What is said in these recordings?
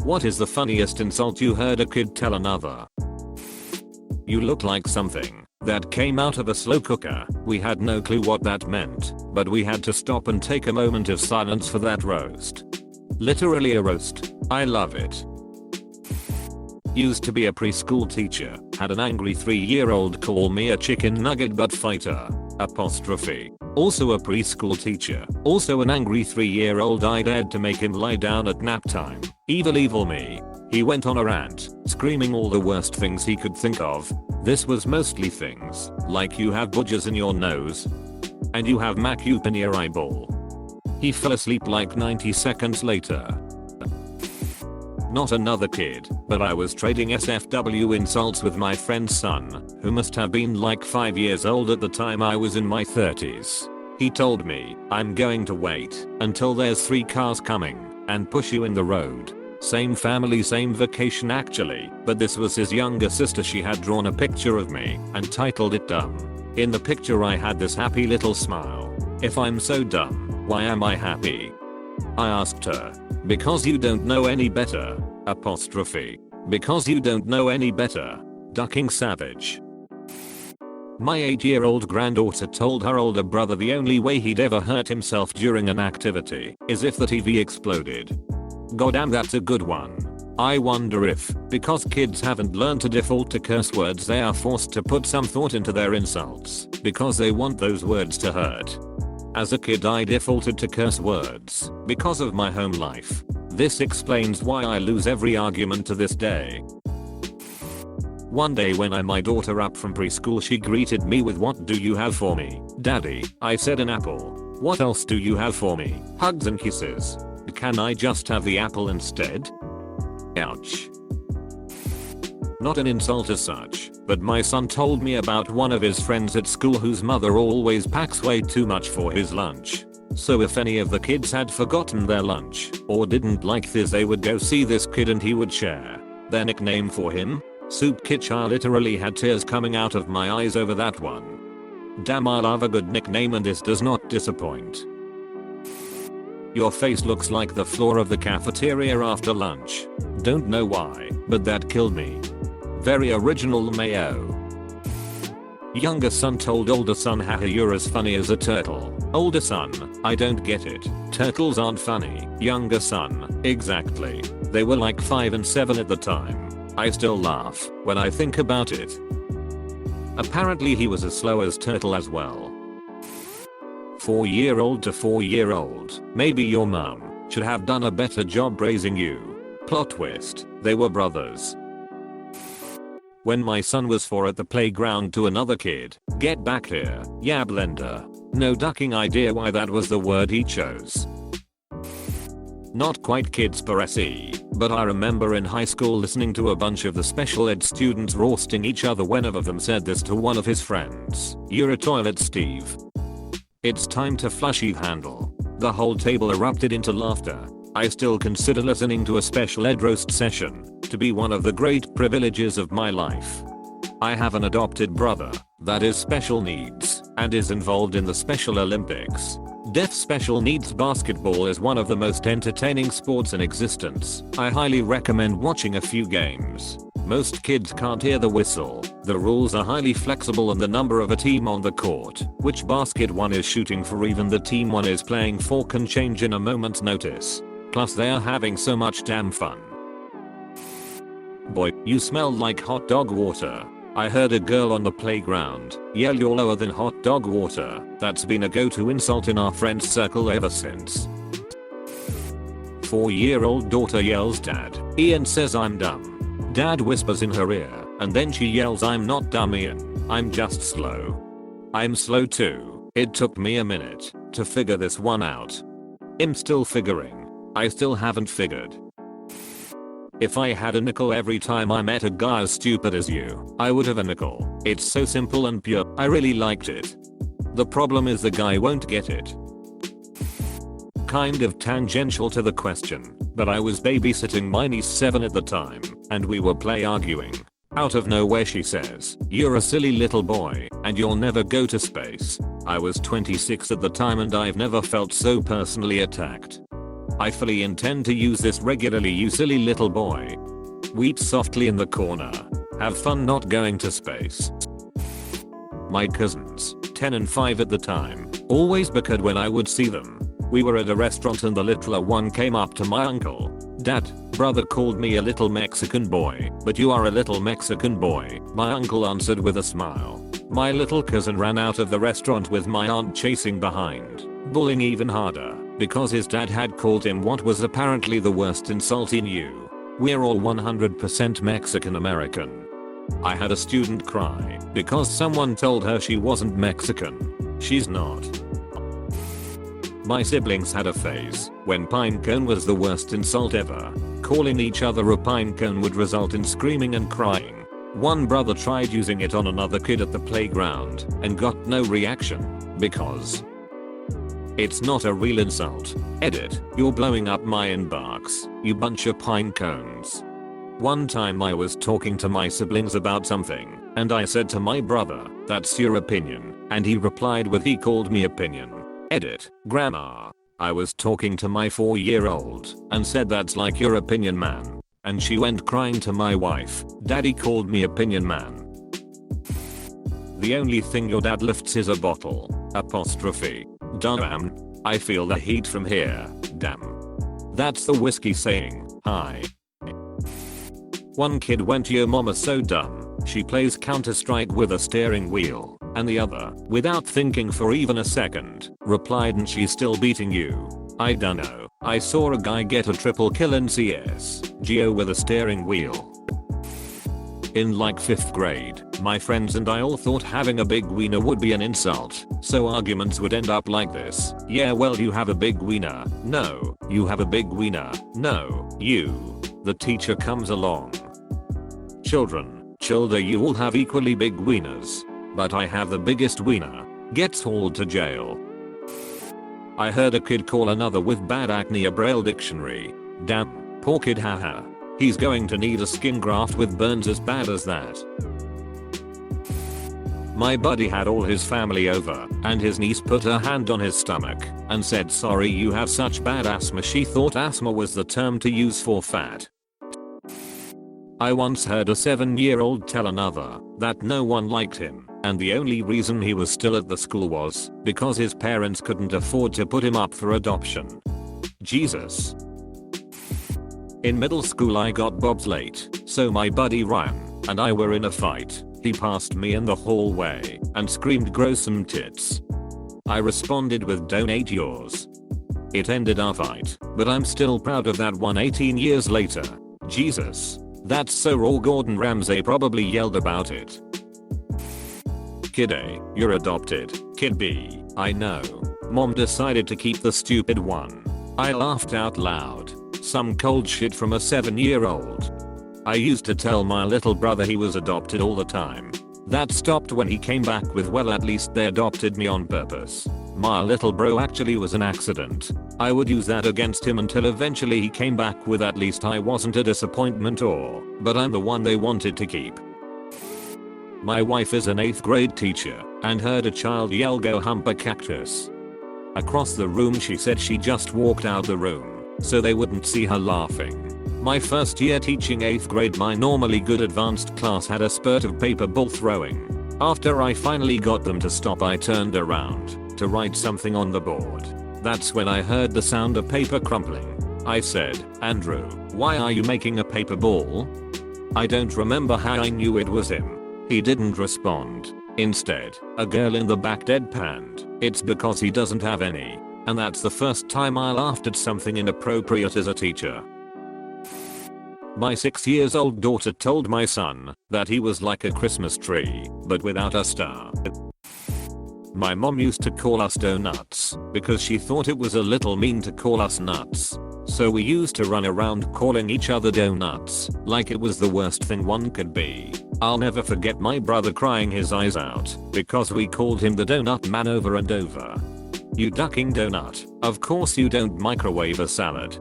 What is the funniest insult you heard a kid tell another? You look like something that came out of a slow cooker. We had no clue what that meant, but we had to stop and take a moment of silence for that roast. Literally a roast. I love it. Used to be a preschool teacher, had an angry 3-year-old call me a chicken nugget butt fighter. Apostrophe. Also a preschool teacher, also an angry 3-year-old. I dared to make him lie down at nap time. Evil me. He went on a rant, screaming all the worst things he could think of. This was mostly things like you have budgers in your nose and you have macup in your eyeball. He fell asleep like 90 seconds later. Not another kid, but I was trading SFW insults with my friend's son, who must have been like 5 years old at the time. I was in my 30s. He told me, "I'm going to wait until there's 3 cars coming and push you in the road." Same family, same vacation actually, but this was his younger sister. She had drawn a picture of me and titled it dumb. In the picture I had this happy little smile. If I'm so dumb, why am I happy? I asked her. Because you don't know any better. Apostrophe. Because you don't know any better. Ducking savage. My 8-year-old granddaughter told her older brother the only way he'd ever hurt himself during an activity is if the TV exploded. Goddamn, that's a good one. I wonder if, because kids haven't learned to default to curse words, they are forced to put some thought into their insults because they want those words to hurt. As a kid I defaulted to curse words because of my home life. This explains why I lose every argument to this day. One day when I my daughter up from preschool, she greeted me with, "What do you have for me, Daddy?" I said, "An apple." "What else do you have for me?" "Hugs and kisses." "Can I just have the apple instead?" Ouch. Not an insult as such, but my son told me about one of his friends at school whose mother always packs way too much for his lunch. So if any of the kids had forgotten their lunch or didn't like this, they would go see this kid and he would share their nickname for him. Soup Kitch. I literally had tears coming out of my eyes over that one. Damn, I love a good nickname and this does not disappoint. Your face looks like the floor of the cafeteria after lunch. Don't know why, but that killed me. Very original, Mayo. Younger son told older son, "Haha, you're as funny as a turtle." Older son, "I don't get it. Turtles aren't funny." Younger son, "Exactly. They were like 5 and 7 at the time. I still laugh when I think about it." Apparently he was as slow as turtle as well. 4-year-old to 4-year-old. Maybe your mum should have done a better job raising you. Plot twist, they were brothers. When my son was 4 at the playground to another kid, "Get back here, yeah blender." No ducking idea why that was the word he chose. Not quite kids per se, but I remember in high school listening to a bunch of the special ed students roasting each other. One of them said this to one of his friends, "You're a toilet, Steve. It's time to flush your handle." The whole table erupted into laughter. I still consider listening to a special ed roast session to be one of the great privileges of my life. I have an adopted brother that is special needs and is involved in the Special Olympics. Deaf special needs basketball is one of the most entertaining sports in existence. I highly recommend watching a few games. Most kids can't hear the whistle. The rules are highly flexible and the number of a team on the court, which basket one is shooting for, even the team one is playing for, can change in a moment's notice. Plus they are having so much damn fun. Boy, you smell like hot dog water. I heard a girl on the playground yell, "You're lower than hot dog water." That's been a go-to insult in our friends circle ever since. 4-year-old daughter yells, "Dad." Ian says, "I'm dumb." Dad whispers in her ear, and then she yells, "I'm not dumb, Ian. I'm just slow." I'm slow too. It took me a minute to figure this one out. I'm still figuring. I still haven't figured. If I had a nickel every time I met a guy as stupid as you, I would have a nickel. It's so simple and pure. I really liked it. The problem is the guy won't get it. Kind of tangential to the question, but I was babysitting my niece 7 at the time, and we were arguing. Out of nowhere she says, "You're a silly little boy, and you'll never go to space." I was 26 at the time and I've never felt so personally attacked. I fully intend to use this regularly, you silly little boy. Weep softly in the corner. Have fun not going to space. My cousins, 10 and 5 at the time, always bickered when I would see them. We were at a restaurant and the littler one came up to my uncle. Dad, brother called me a little Mexican boy, but you are a little Mexican boy, my uncle answered with a smile. My little cousin ran out of the restaurant with my aunt chasing behind, bullying even harder, because his dad had called him what was apparently the worst insult he knew. We're all 100% Mexican American. I had a student cry because someone told her she wasn't Mexican. She's not. My siblings had a phase when pinecone was the worst insult ever. Calling each other a pinecone would result in screaming and crying. One brother tried using it on another kid at the playground and got no reaction because it's not a real insult. Edit, you're blowing up my inbox, you bunch of pinecones. One time I was talking to my siblings about something, and I said to my brother, that's your opinion, and he replied with he called me opinion. Edit, grandma. I was talking to my 4-year-old and said that's like your opinion man. And she went crying to my wife, daddy called me opinion man. The only thing your dad lifts is a bottle. Apostrophe. Damn. I feel the heat from here. Damn. That's the whiskey saying, hi. One kid went, your mama's so dumb, she plays Counter-Strike with a steering wheel, and the other, without thinking for even a second, replied, and she's still beating you. I dunno, I saw a guy get a triple kill in CS:GO with a steering wheel. In like 5th grade, my friends and I all thought having a big wiener would be an insult, so arguments would end up like this. Yeah, well, you have a big wiener. No, you have a big wiener. No, you. The teacher comes along. Children, you all have equally big wieners. But I have the biggest wiener. Gets hauled to jail. I heard a kid call another with bad acne a braille dictionary. Damn, poor kid, haha. He's going to need a skin graft with burns as bad as that. My buddy had all his family over, and his niece put her hand on his stomach and said, sorry you have such bad asthma. She thought asthma was the term to use for fat. I once heard a 7-year-old tell another that no one liked him, and the only reason he was still at the school was because his parents couldn't afford to put him up for adoption. Jesus. In middle school I got bobsleighed, so my buddy Ryan and I were in a fight. He passed me in the hallway and screamed, grow some tits. I responded with donate yours. It ended our fight, but I'm still proud of that one 18 years later. Jesus. That's so raw. Gordon Ramsay probably yelled about it. Kid A, you're adopted. Kid B, I know. Mom decided to keep the stupid one. I laughed out loud. Some cold shit from a 7-year-old. I used to tell my little brother he was adopted all the time. That stopped when he came back with, well, at least they adopted me on purpose. My little bro actually was an accident. I would use that against him until eventually he came back with, at least I wasn't a disappointment, or, but I'm the one they wanted to keep. My wife is an 8th grade teacher and heard a child yell, go hump a cactus. Across the room she said she just walked out the room so they wouldn't see her laughing. My first year teaching 8th grade, my normally good advanced class had a spurt of paper ball throwing. After I finally got them to stop, I turned around to write something on the board. That's when I heard the sound of paper crumpling. I said, Andrew, why are you making a paper ball? I don't remember how I knew it was him. He didn't respond. Instead, a girl in the back deadpanned, it's because he doesn't have any. And that's the first time I laughed at something inappropriate as a teacher. My 6-year-old daughter told my son that he was like a Christmas tree, but without a star. My mom used to call us donuts because she thought it was a little mean to call us nuts. So we used to run around calling each other donuts like it was the worst thing one could be. I'll never forget my brother crying his eyes out because we called him the donut man over and over. You ducking donut, of course you don't microwave a salad.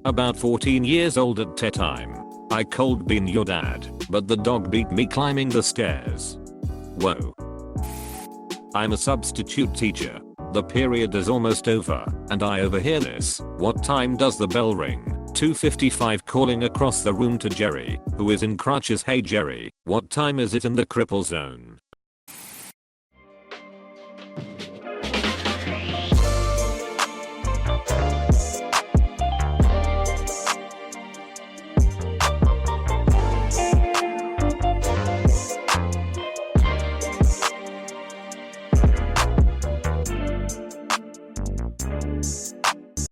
About 14 years old at tea time, I cold bean your dad, but the dog beat me climbing the stairs. Whoa. I'm a substitute teacher. The period is almost over, and I overhear this. What time does the bell ring? 2:55, calling across the room to Jerry, who is in crutches. Hey Jerry, what time is it in the cripple zone?